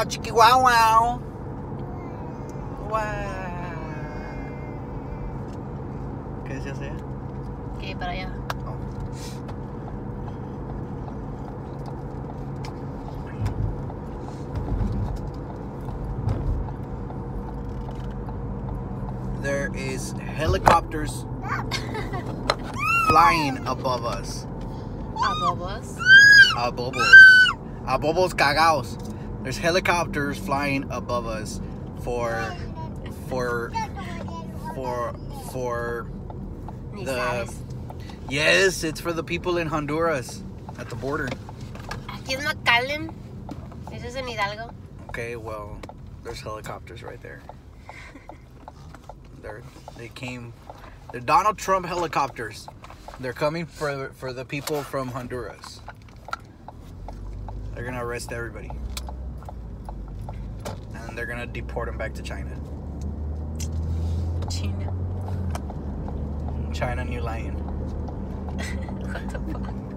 wow, chiqui wow wow. Wow. ¿Qué decías ella? Que para allá. Oh. There is helicopters flying above us. Abobos. Abobos cagaos. There's helicopters flying above us for Ni the sabes. yes, it's for the people in Honduras at the border. Aquí es McAllen. Eso es en Hidalgo. Okay, well, there's helicopters right there. They're Donald Trump helicopters. They're coming for the people from Honduras. They're gonna arrest everybody. And they're gonna deport them back to China. China. China, New Lion. What the fuck?